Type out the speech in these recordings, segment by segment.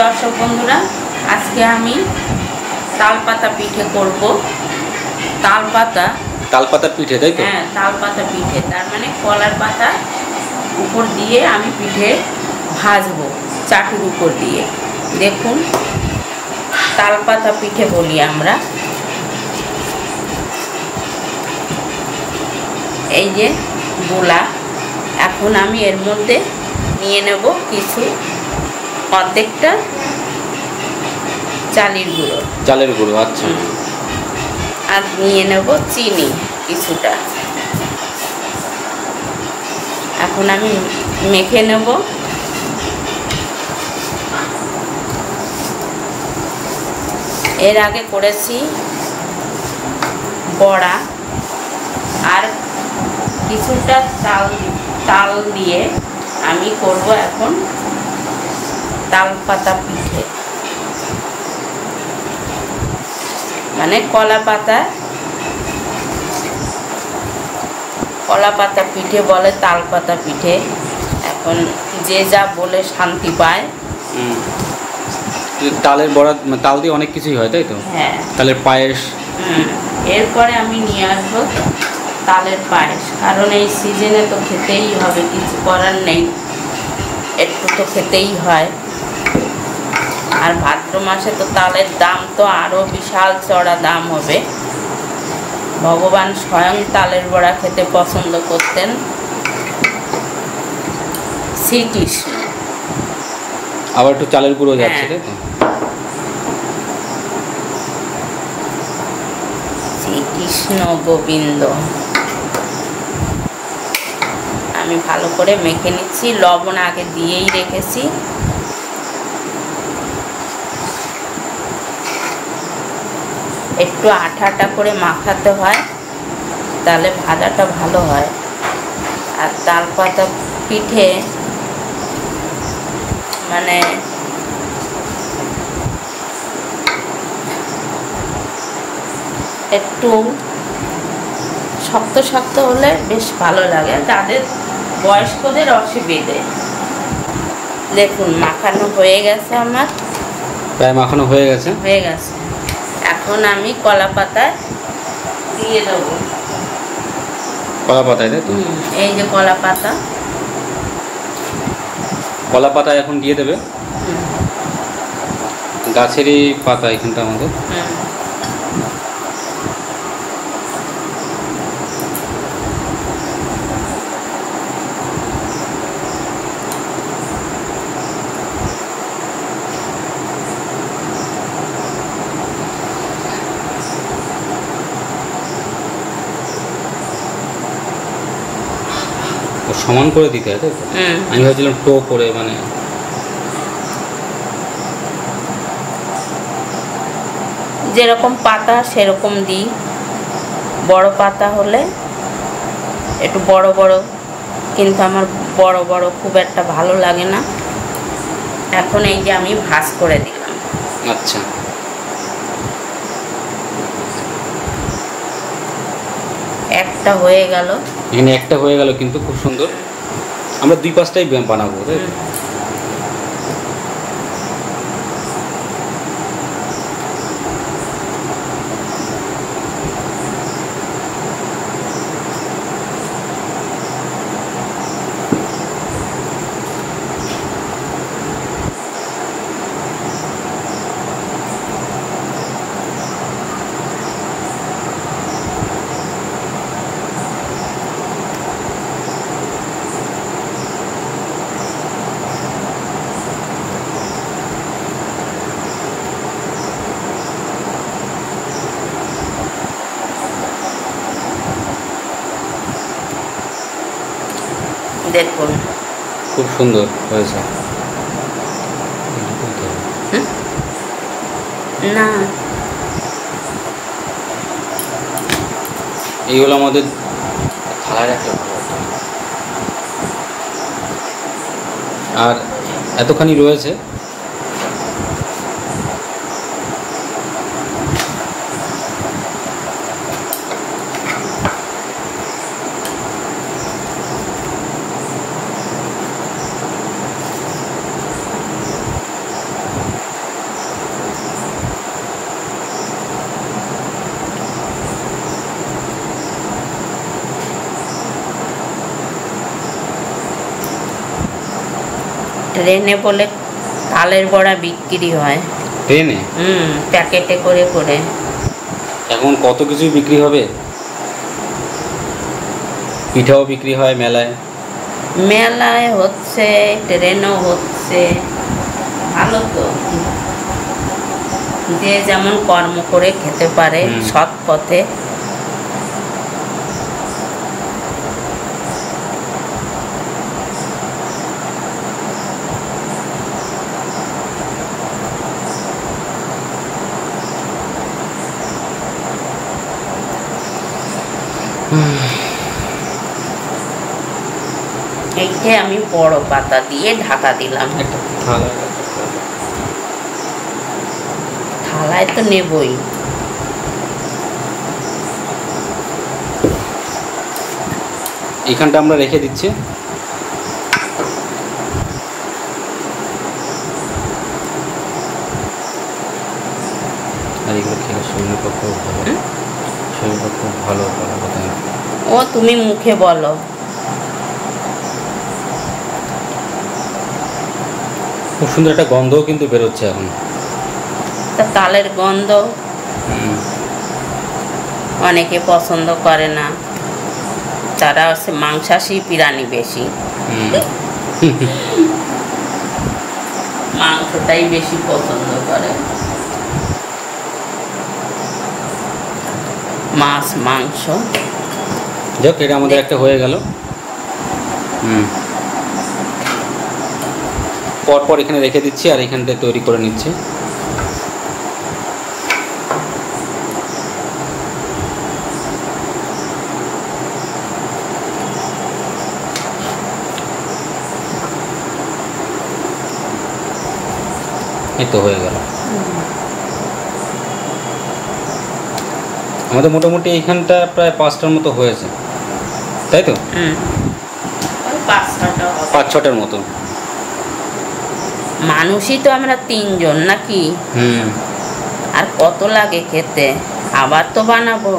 দর্শক বন্ধুরা, আজকে আমি তালপাতা পিঠে করব। তালপাতার পিঠে, তাই তো? হ্যাঁ, তালপাতা পিঠে, তার মানে কলার পাতা উপর দিয়ে আমি পিঠে ভাজবো চাটুর উপর দিয়ে। দেখুন, তালপাতা পিঠে বলি আমরা। এই যে গোলা, এখন আমি এর মধ্যে নিয়ে নেব কিছু, অর্ধেকটা চালের গুঁড়ো। আচ্ছা। আর নিয়ে নেব চিনি কিছুটা। এখন আমি মেখে নেব। এর আগে করেছি বড়া, আর কিছুটা তাল দিয়ে আমি করব এখন তালপাতা পিঠে, মানে কলা পাতা পিঠে বলে, তালপাতা পিঠে। এখন যে যা বলে শান্তি পায়। তালের বড়া, তাল দিয়ে অনেক কিছুই হয়, তাই তো? হ্যাঁ, তালের পায়েস। এরপরে আমি নিয়ে আসবো তালের পায়েস, কারণ এই সিজনে তো খেতেই হবে, কিছু করার নেই, একটু তো খেতেই হয়। আর ভাদ্র মাসে তো তালের দাম তো আরও বিশাল চড়া দাম হবে। ভগবান স্বয়ং তালের বড়া খেতে পছন্দ করতেন, শ্রীকৃষ্ণ। আবার একটু চালের গুঁড়ো যাচ্ছে, তাই তো? শ্রীকৃষ্ণ গোবিন্দ। আমি ভালো করে মেখে নিচ্ছি, লবণ আগে দিয়েই রেখেছি। একটু আঠা করে মাখাতে হয়, তাহলে ভাজাটা ভালো হয়। আর তালপাতা পিঠে মানে একটু শক্ত শক্ত হলে বেশ ভালো লাগে, যাদের বয়স্কদের অসুবিধে। দেখুন, মাখানো হয়ে গেছে আমার, প্রায় মাখানো হয়ে গেছে। এখন আমি কলা পাতায় দিয়ে দেবো। কলা পাতায়, তাই তো? এই যে কলা পাতায় এখন দিয়ে দেবে। গাছেরই পাতা এখানটা আমাদের। সমান করে দিতে হয়, তাই তো? আমি ভাবছিলাম টো করে, মানে যেরকম পাতা সেরকম দিই। বড় পাতা হলে একটু বড় বড়, কিন্তু আমার বড় বড় খুব একটা ভালো লাগে না। এখন এই যে আমি ভাঁজ করে দিলাম। আচ্ছা, একটা হয়ে গেল। এখানে একটা হয়ে গেল, কিন্তু খুব সুন্দর। আমরা 2-5টাই বানাবো, তাই তো? দেখুন, খুব সুন্দর হয়েছে। না, এইগুলো আমাদের থালায় রাখলে আর এতখানি রয়েছে। ট্রেনে বলে তালের বড়া বিক্রি হয়। ট্রেনে? প্যাকেটে করে করে। এখন কত কিছুই বিক্রি হবে, পিঠাও বিক্রি হয় মেলায়। মেলায় হচ্ছে, ট্রেনও হচ্ছে, ভালো তো। যে যেমন কর্ম করে খেতে পারে সৎ পথে। এইটা আমি বড় পাতা দিয়ে ঢাকা দিলাম। থালায় তো নেবই। এখানটা আমরা রেখে দিচ্ছি। আর এগুলো খেলে শরীরের পক্ষেও ভালো, শরীরের পক্ষেও ভালো। ও তুমি মুখে বলো। খুব সুন্দর একটা গন্ধও কিন্তু বেরোচ্ছে এখন। তা তালের গন্ধ অনেকে পছন্দ করে না, তারা হচ্ছে মাংসাশী প্রাণী বেশি, মাংসটাই বেশি পছন্দ করে, মাছ মাংস। যাক, এটা আমাদের একটা হয়ে গেল। পরপর এখানে রেখে দিচ্ছি আর এখানটায় তৈরি করে নিচ্ছি। এই তো হয়ে গেল আমাদের। মোটামুটি এইখানটা প্রায় 5টার মতো হয়েছে, তাই তো? 5-6টার মতো। মানুষই তো আমরা 3 জন নাকি? আর কত লাগে খেতে, আবার তো বানাবো।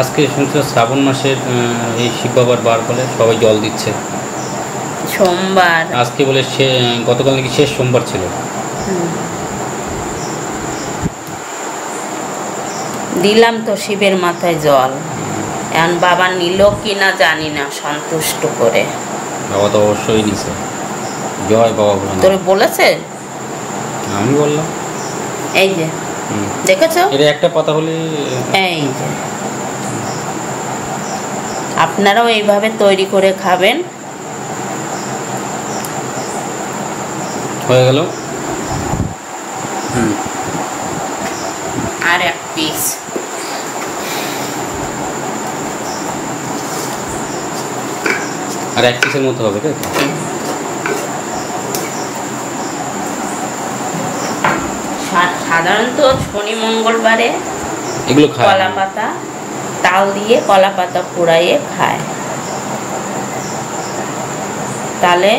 আজকে শুনছি শ্রাবণ মাসের এই শিব বাবার বার বলে সবাই জল দিচ্ছে। সোমবার আজকে বলে, গতকাল নাকি শেষ সোমবার ছিল। দিলাম তো শিবের মাথায় জল। এখন বাবা নিল কি না জানি না, সন্তুষ্ট করে। বাবা তো অবশ্যই নিছে। জয় বাবা। তোরে বলেছে? আমি বললাম। এই যে দেখেছো, এটা একটা পাতা হলে। এই যে আপনারাও এইভাবে তৈরি করে খাবেন। হয়ে গেল। আর এক পিস। আর এক পিসের মতো হবে, তাই তো? সাধারণত শনি মঙ্গলবারে এগুলো খায়, কলা পাতা তাল দিয়ে কলা পাতা পোড়াইয়ে খায়, তাহলে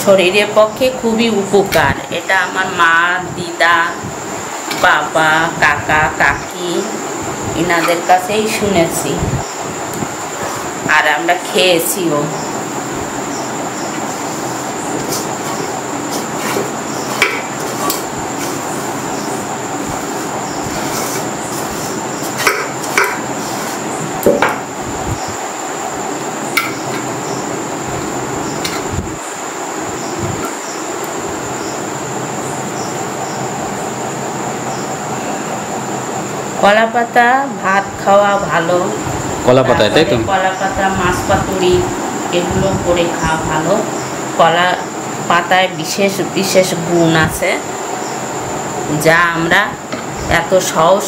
শরীরের পক্ষে খুবই উপকার। এটা আমার মা, দিদা, বাবা, কাকা, কাকি এনাদের কাছেই শুনেছি, আর আমরা খেয়েছিও। কলা পাতা ভাত খাওয়া ভালো। কলা পাতায়, তাই তো? কলা পাতা, মাছ পাতুরি এগুলো করে খাওয়া ভালো। কলা পাতায় বিশেষ বিশেষ গুণ আছে, যা আমরা এত সহজ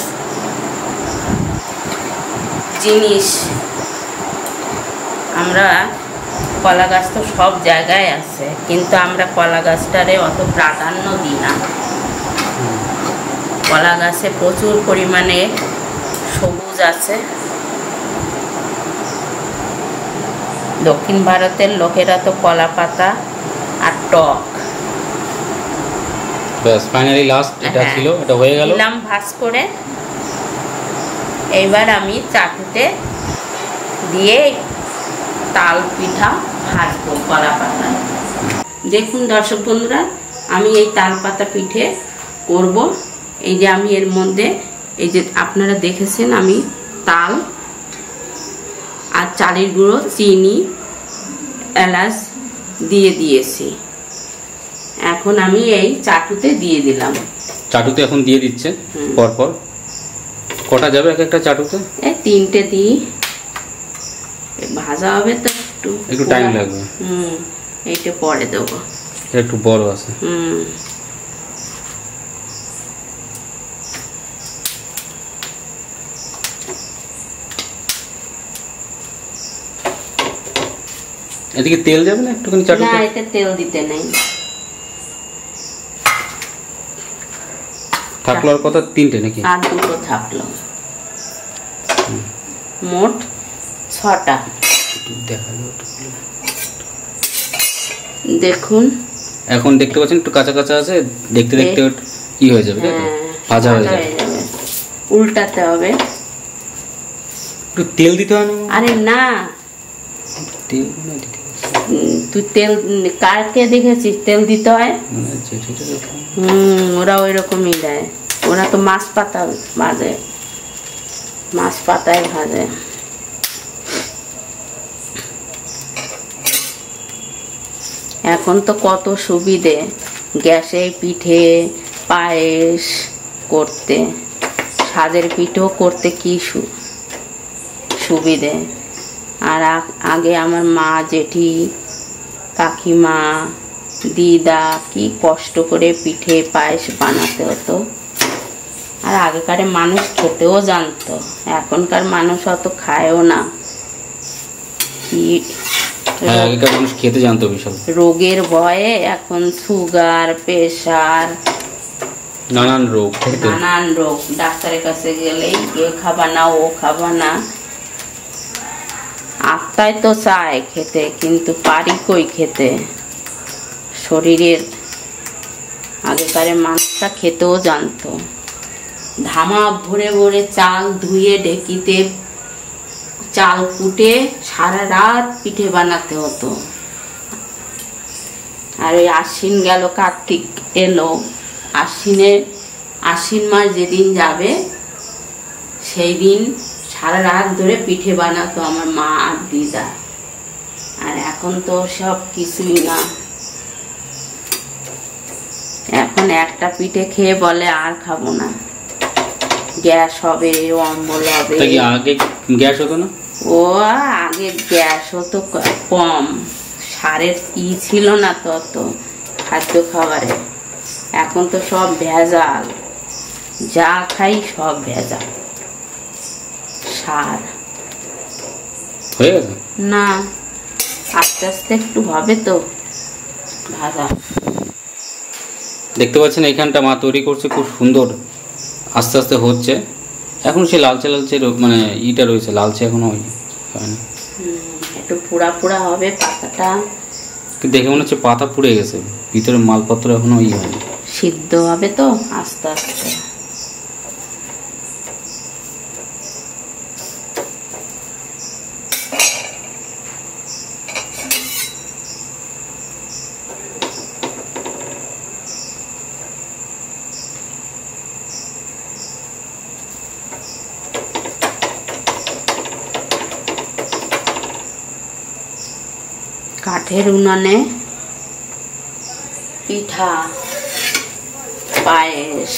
জিনিস, আমরা কলা গাছ তো সব জায়গায় আছে, কিন্তু আমরা কলা গাছটারে অত প্রাধান্য দিই না। কলা গাছে প্রচুর পরিমাণে সবুজ আছে। দক্ষিণ ভারতের লোকেরা তো কলা পাতা আর টক। ব্যাস, ফাইনালি লাস্ট এটা ছিল, এটা হয়ে গেল। দিলাম ভাজ করে। এইবার আমি চাটুতে দিয়ে তাল পিঠা ভাজবো কলা পাতা। দেখুন দর্শক বন্ধুরা, আমি এই তাল পাতা পিঠে করব। এই যে আমি এর মধ্যে এই যে আপনারা দেখেছেন আমি তাল আর চালের গুঁড়ো, চিনি, এলাচ দিয়ে দিয়েছি। এখন আমি এই চাটুতে দিয়ে দিলাম। চাটুতে এখন দিয়ে দিচ্ছে পরপর। কটা যাবে এক একটা চাটুতে? এই 3টে দিই, ভাজা হবে তো একটু টাইম লাগবে। এইটা পরে দেবো, একটু বড় আছে। এদিকে তেল যাবে না একটুখানি চাটুতে? না, এতে তেল দিতে নেই। থাকলো আর কথা 3টে নাকি? আর 2টো থাকলো, মোট 6টা। দেখুন এখন দেখতে পাচ্ছেন একটু কাঁচা কাঁচা আছে, দেখতে দেখতে ই হয়ে যাবে, ভাজা হয়ে যাবে। উল্টাতে হবে, একটু তেল দিতে হয় না? আরে না, তেল তুই তেল কারকে দেখেছিস তেল দিতে হয়? ওরা ওই রকমই দেয়, ওরা তো মাছ পাতা ভাজে, মাছ পাতায় ভাজে। এখন তো কত সুবিধে, গ্যাসে পিঠে পায়েস করতে, সাজের পিঠেও করতে কি সুবিধে। আর আগে আমার মা, জেঠি, কাকিমা, দিদা কি কষ্ট করে পিঠে পায়েস বানাতে হতো। আর আগেকার মানুষ খেতেও জানতো, এখনকার মানুষ অত খায়ও না। আগেকার মানুষ খেতে জানতো বিশাল। রোগের ভয়ে এখন সুগার, প্রেসার, নানান রোগ, ডাক্তারের কাছে গেলেই এ খাবা না, ও খাবা না। আত্মায় তো চায় খেতে, কিন্তু পারি কই খেতে। শরীরের আগেকার মানুষটা খেতেও জানতো। ধামা ভরে ভরে চাল ধুয়ে ঢেকিতে চাল কুটে সারা রাত পিঠে বানাতে হতো। আর ওই আশ্বিন গেল, কার্তিক এলো, আশ্বিন মাস যেদিন যাবে সেই দিন সারা রাত ধরে পিঠে বানাতো আমার মা আর দিদা। আর এখন তো সব কিছুই না, এখন একটা পিঠে খেয়ে বলে আর খাবো না, গ্যাস হবে, অম্বল হবে। আগে গ্যাস হতো না? ও আগে গ্যাস হতো কম, সারের ই ছিল না তত খাদ্য খাবারে। এখন তো সব ভেজাল, যা খাই সব ভেজাল, সার। হয়ে গেছে না, আস্তে আস্তে একটু হবে তো ভাজা। দেখতে পাচ্ছেন এখানটা মা তৈরি করছে, খুব সুন্দর আস্তে আস্তে হচ্ছে। এখন সে লালচে লালচে মানে ইটা রয়েছে, লালচে এখনো হয় না, একটু পোড়া পোড়া হবে পাতাটা। দেখে মনে হচ্ছে পাতা পুড়ে গেছে, ভিতরে মালপত্র এখনো হয়নি, সিদ্ধ হবে তো আস্তে আস্তে। কাঠের উনানে পিঠা, পায়েস,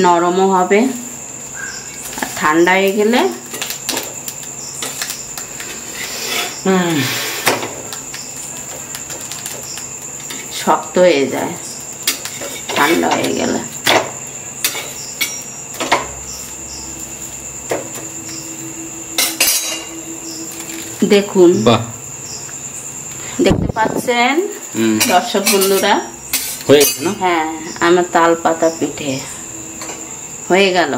নরমও হবে। আর ঠান্ডা হয়ে গেলে শক্ত হয়ে যায়, ঠান্ডা হয়ে গেলে। দেখুন, দেখতে পাচ্ছেন দর্শক বন্ধুরা, হয়ে গেছে না? হ্যাঁ, আমার তাল পাতা পিঠে হয়ে গেল।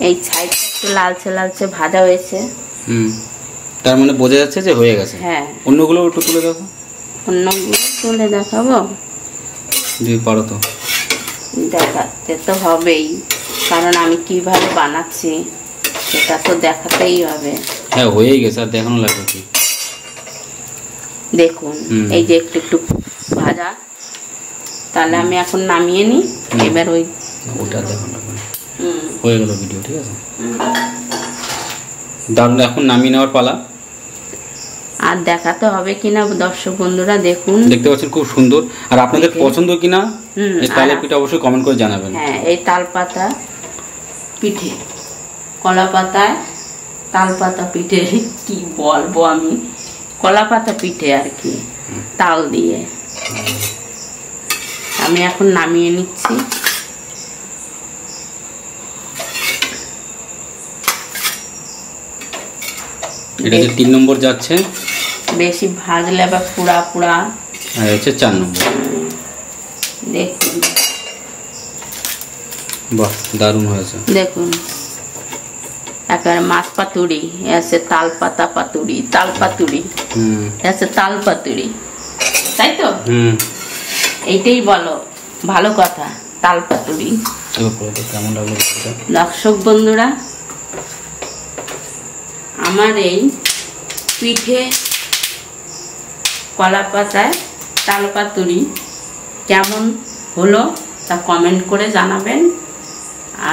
এই ছাইটা একটু লালচে লালচে ভাজা হয়েছে, তার মানে বোঝা যাচ্ছে যে হয়ে গেছে। হ্যাঁ, অন্যগুলো একটু তুলে দেখো। অন্যগুলো তুলে দেখাবো। যদি পারো তো। দেখাতে তো হবেই, কারণ আমি কিভাবে বানাচ্ছি সেটা তো দেখাতেই হবে। হ্যাঁ হয়েই গেছে, আর দেখানো লাগবে কি। দেখুন এই যে একটু একটু ভাজা, তাহলে আমি এখন নামিয়ে নিই। এবার ওটা দেখানো লাগবে, হয়ে গেল ভিডিও, ঠিক আছে। দারুণ, এখন নামিয়ে নেওয়ার পালা। আর দেখাতে হবে কিনা দর্শক বন্ধুরা দেখুন, দেখতে পাচ্ছেন খুব সুন্দর। আর আপনাদের পছন্দ কিনা এই তালের পিঠা অবশ্যই কমেন্ট করে জানাবেন। হ্যাঁ, এই তাল পাতা পিঠে, কলা পাতায় তাল পাতা পিঠে, কি বলবো আমি, কলা পাতা পিঠে আর কি, তাল দিয়ে। আমি এখন নামিয়ে নিচ্ছি। এটা যে 3 নম্বর যাচ্ছে, বেশি ভাজলে আবার পুড়া পুড়া। আর হচ্ছে 4 নম্বর। দেখুন, বাহ দারুণ হয়েছে। দেখুন একেবারে মাছ পাতুরি, আছে তাল পাতা পাতুরি, তাল পাতুরি, আছে তাল পাতুরি, তাই তো? এইটাই বলো ভালো কথা, তাল পাতুরি। কেমন লাগলো দর্শক বন্ধুরা, আমার এই পিঠে কলা পাতায় তাল পাতুরি কেমন হলো তা কমেন্ট করে জানাবেন।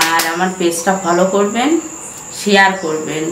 আর আমার পেজটা ফলো করবেন, শেয়ার করবেন।